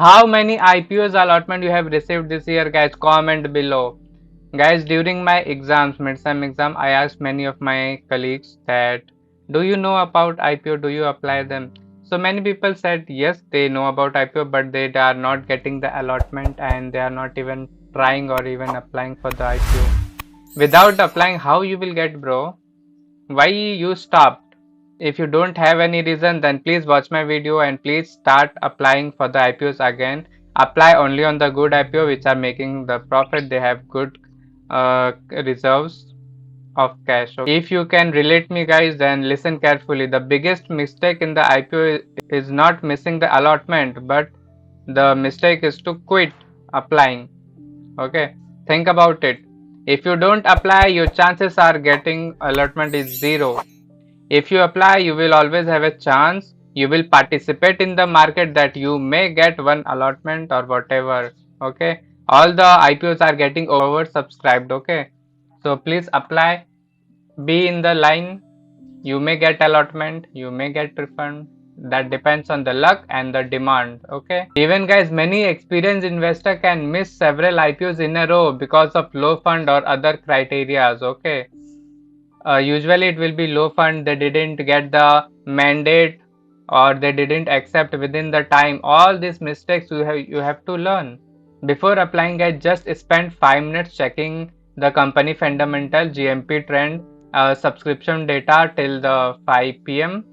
How many IPOs allotment you have received this year, guys? Comment below. Guys, during my exams, mid-sem exam, I asked many of my colleagues that, do you know about IPO? Do you apply them? So many people said yes, they know about IPO, but they are not getting the allotment and they are not even trying or even applying for the IPO. Without applying, how you will get, bro? Why you stopped? If you don't have any reason, then please watch my video and please start applying for the IPOs again. Apply only on the good IPO which are making the profit. They have good reserves of cash. If you can relate me, guys, then listen carefully. The biggest mistake in the IPO is not missing the allotment, but the mistake is to quit applying. Okay, think about it. If you don't apply, your chances are getting allotment is zero. If you apply, you will always have a chance. You will participate in the market that you may get one allotment or whatever. Okay, all the IPOs are getting oversubscribed. Okay, so please apply, be in the line. You may get allotment, you may get refund. That depends on the luck and the demand. Okay, even guys, many experienced investor can miss several IPOs in a row because of low fund or other criterias. Okay, usually it will be low fund, they didn't get the mandate or they didn't accept within the time. All these mistakes you have to learn before applying. Guys, just spend 5 minutes checking the company fundamental, GMP trend, subscription data till the 5 p.m.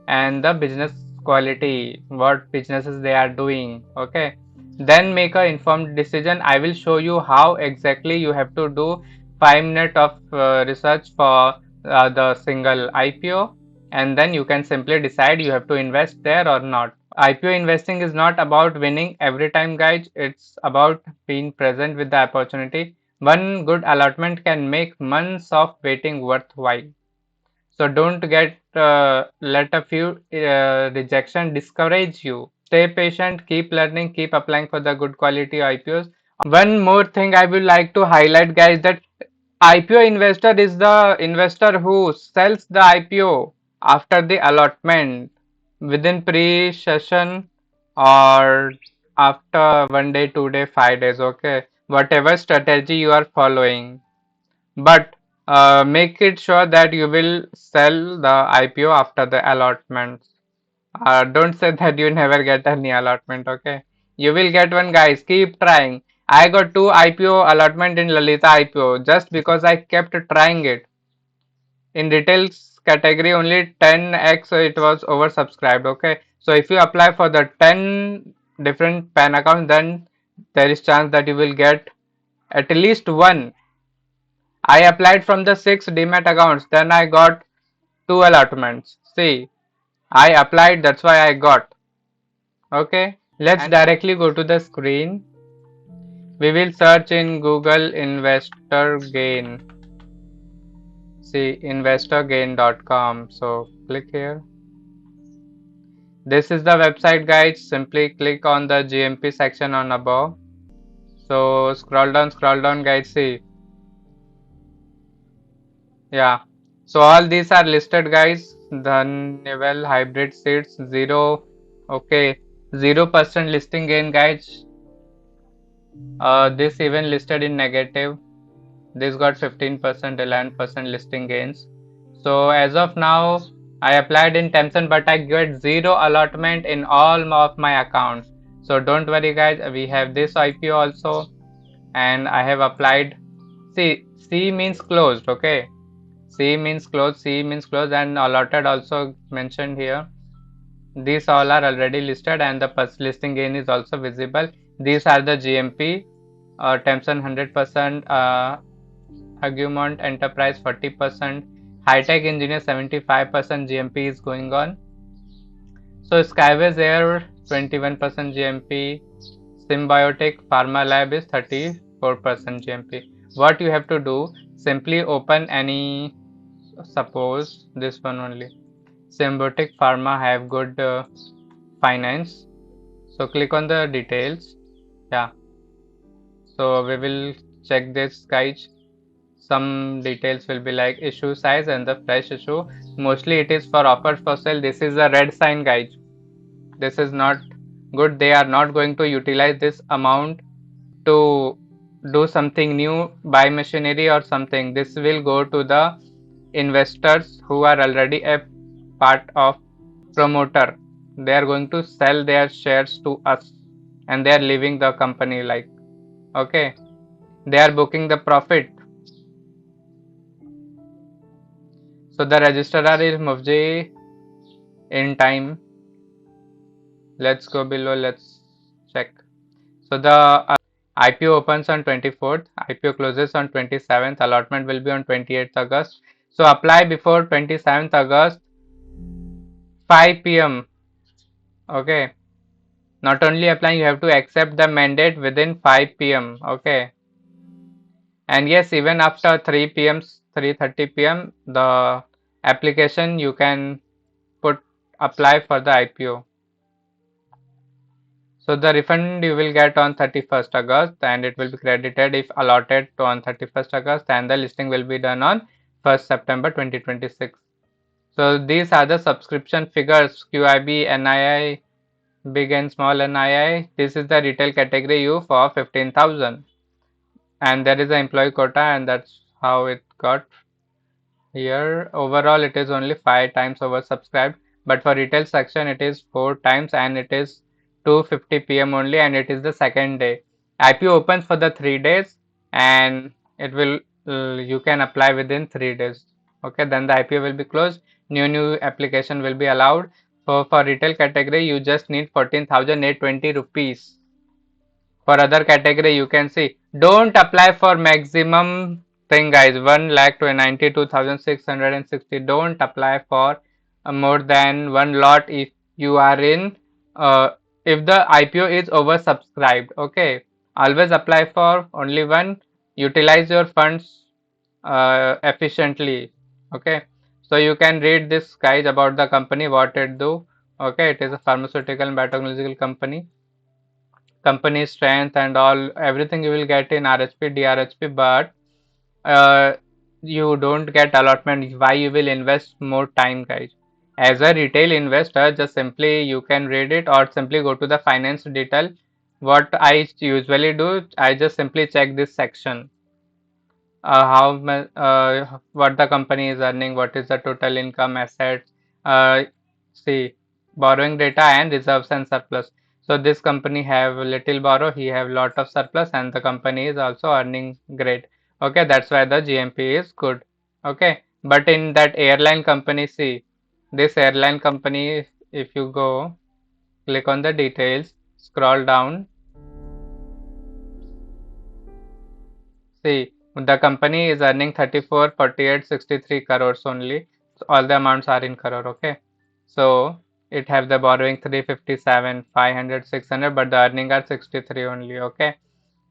and the business quality, what businesses they are doing. Okay, then make a informed decision. I will show you how exactly you have to do 5 minutes of research for the single IPO, and then you can simply decide you have to invest there or not. IPO investing is not about winning every time, guys. It's about being present with the opportunity. One good allotment can make months of waiting worthwhile. So don't get let a few rejection discourage you. Stay patient, keep learning, keep applying for the good quality IPOs. One more thing I would like to highlight, guys, that IPO investor is the investor who sells the IPO after the allotment within pre-session or after 1 day, 2 day, 5 days. Okay, whatever strategy you are following, but make it sure that you will sell the IPO after the allotments. Don't say that you never get any allotment. Okay, you will get one, guys. Keep trying. I got 2 IPO allotment in Lalita IPO just because I kept trying it. In retails category, only 10x it was oversubscribed. Okay, so if you apply for the 10 different PAN accounts, then there is chance that you will get at least one. I applied from the 6 Demat accounts, then I got 2 allotments. See, I applied, that's why I got. Okay, let's directly go to the screen. We will search in Google investor gain. See, investorgain.com. So click here. This is the website, guys. Simply click on the GMP section on above. So scroll down, guys. See, yeah. So all these are listed, guys. The Nivel hybrid seeds 0. Okay, 0% listing gain, guys. This even listed in negative. This got 15%, 11% listing gains. So as of now, I applied in Tencent, but I get 0 allotment in all of my accounts. So don't worry, guys. We have this IPO also, and I have applied. See, C means closed. Okay, C means closed. C means closed, and allotted also mentioned here. These all are already listed, and the listing gain is also visible. These are the GMP. Tencent 100%. Argument Enterprise 40%, High-Tech Engineer 75% GMP is going on. So Skyways Air 21% GMP, Symbiotic Pharma Lab is 34% GMP. What you have to do, simply open any, suppose this one only. Symbiotic Pharma have good finance. So click on the details. Yeah. So we will check this, guys. Some details will be like issue size and the fresh issue. Mostly it is for offers for sale. This is a red sign, guys. This is not good. They are not going to utilize this amount to do something new, buy machinery or something. This will go to the investors who are already a part of promoter. They are going to sell their shares to us and they are leaving the company, like, okay, they are booking the profit. So the registrar is Mufji in time. Let's go below, let's check. So the IPO opens on 24th, IPO closes on 27th, allotment will be on 28th August. So apply before 27th August 5 p.m. Okay. Not only applying, you have to accept the mandate within 5 p.m. Okay. And yes, even after 3 p.m., 3:30 p.m., the application you can put apply for the IPO. So the refund you will get on 31st August and it will be credited if allotted to on 31st August, and the listing will be done on 1st September 2026. So these are the subscription figures: QIB, NII, big and small NII. This is the retail category U for 15,000, and there is an employee quota, and that's how it got here. Overall it is only 5 times oversubscribed, but for retail section it is 4 times and it is 2:50 p.m. only, and it is the second day. IPO opens for the 3 days and it will you can apply within 3 days. Okay, then the IPO will be closed. New application will be allowed. For retail category you just need 14,820 rupees. For other category you can see, don't apply for maximum thing guys, 1,92,660. Don't apply for more than one lot if you are in if the IPO is oversubscribed. Okay, always apply for only one. Utilize your funds efficiently. Okay, so you can read this guys about the company, what it do. Okay, it is a pharmaceutical and biotechnological company strength and all, everything you will get in RHP, DRHP, but uh, you don't get allotment. Why you will invest more time, guys? As a retail investor, just simply you can read it or simply go to the finance detail. What I usually do, I just simply check this section, what the company is earning, what is the total income, assets, see, borrowing data and reserves and surplus. So this company have little borrow, he have lot of surplus, and the company is also earning great. Okay, that's why the GMP is good. Okay, but in that airline company, see, this airline company, if you go click on the details, scroll down. See, the company is earning 34, 48, 63 crores only. So all the amounts are in crore, okay? So it have the borrowing 357, 500, 600, but the earning are 63 only, okay?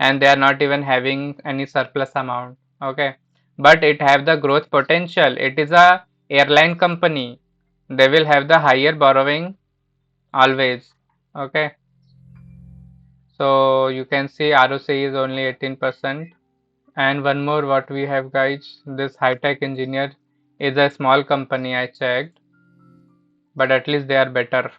And they are not even having any surplus amount, okay? But it have the growth potential. It is a airline company. They will have the higher borrowing always, okay? So you can see ROC is only 18%. And one more what we have guys, this high-tech engineer is a small company, I checked, but at least they are better.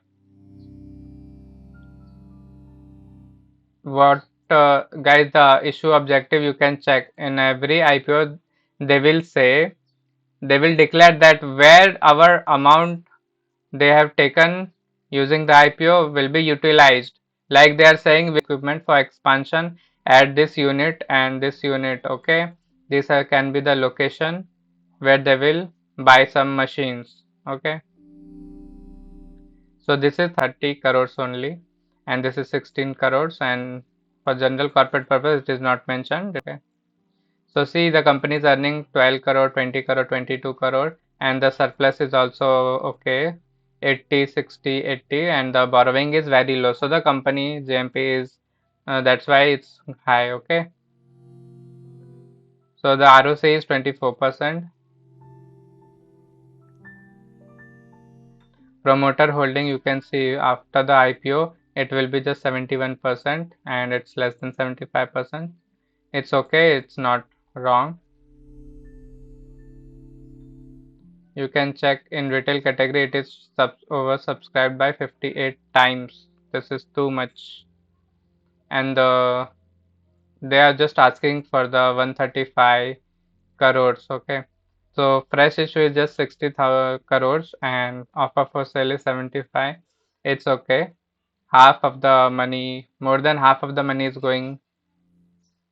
What guys, the issue objective you can check in every IPO. They will say, they will declare that where our amount they have taken using the IPO will be utilized. Like they are saying, we equipment for expansion at this unit and this unit. Okay, this can be the location where they will buy some machines. Okay, so this is 30 crores only, and this is 16 crores, and for general corporate purpose it is not mentioned. Okay, so see, the company is earning 12 crore, 20 crore, 22 crore, and the surplus is also okay, 80, 60, 80, and the borrowing is very low. So the company GMP is that's why it's high. Okay, so the ROC is 24%. Promoter holding, you can see after the IPO it will be just 71% and it's less than 75%. It's okay, it's not wrong. You can check in retail category, it is oversubscribed by 58 times. this is too much. And they are just asking for the 135 crores. Okay, so fresh issue is just 60 crores and offer for sale is 75. It's okay. Half of the money, more than half of the money is going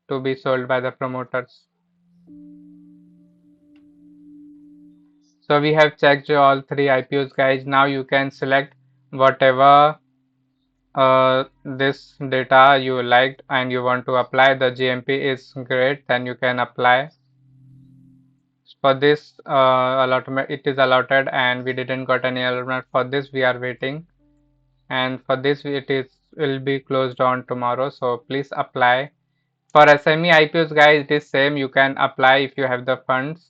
to be sold by the promoters. So we have checked all three IPOs, guys. Now you can select whatever this data you liked and you want to apply. The GMP is great, then you can apply. For this allotment, it is allotted and we didn't got any allotment. For this we are waiting, and for this it is will be closed on tomorrow. So please apply. For SME IPOs, guys, it is same. You can apply if you have the funds.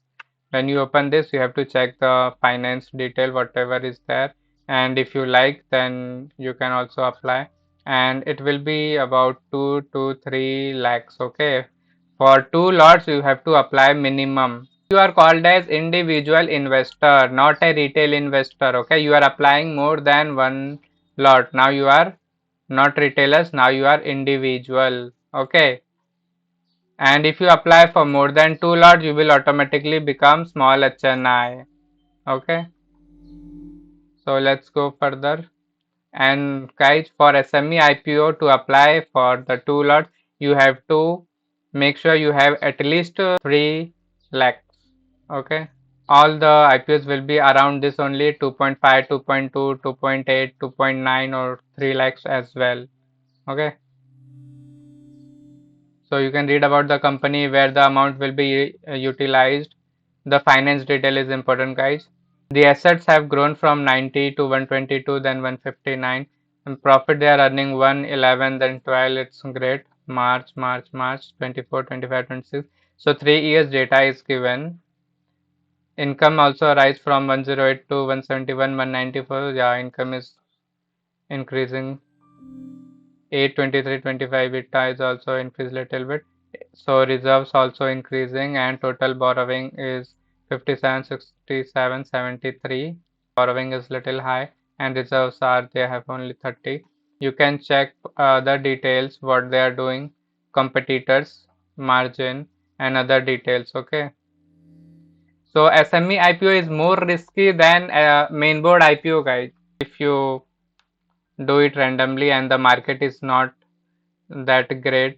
When you open this, you have to check the finance detail, whatever is there. And if you like, then you can also apply. And it will be about 2 to 3 lakhs. Okay. For 2 lots, you have to apply minimum. You are called as individual investor, not a retail investor. Okay. You are applying more than one lot. Now you are not retailers. Now you are individual. Okay. And if you apply for more than 2 lots, you will automatically become small HNI. Okay, so let's go further. And guys, for SME IPO to apply for the 2 lots, you have to make sure you have at least 3 lakhs. Okay, all the IPOs will be around this only 2.5, 2.2, 2.8, 2.9 or 3 lakhs as well. Okay. So you can read about the company where the amount will be utilized. The finance detail is important, guys. The assets have grown from 90 to 122, then 159. And profit they are earning 111, then 12. It's great. March 24, 25, 26. So 3 years data is given. Income also rise from 108 to 171, 194. Yeah, income is increasing. 823, 25 beta is also increased little bit. So reserves also increasing and total borrowing is 57, 67, 73. Borrowing is little high and reserves are they have only 30. You can check the details what they are doing, competitors, margin and other details. Okay. So SME IPO is more risky than main board IPO, guys. If you do it randomly and the market is not that great,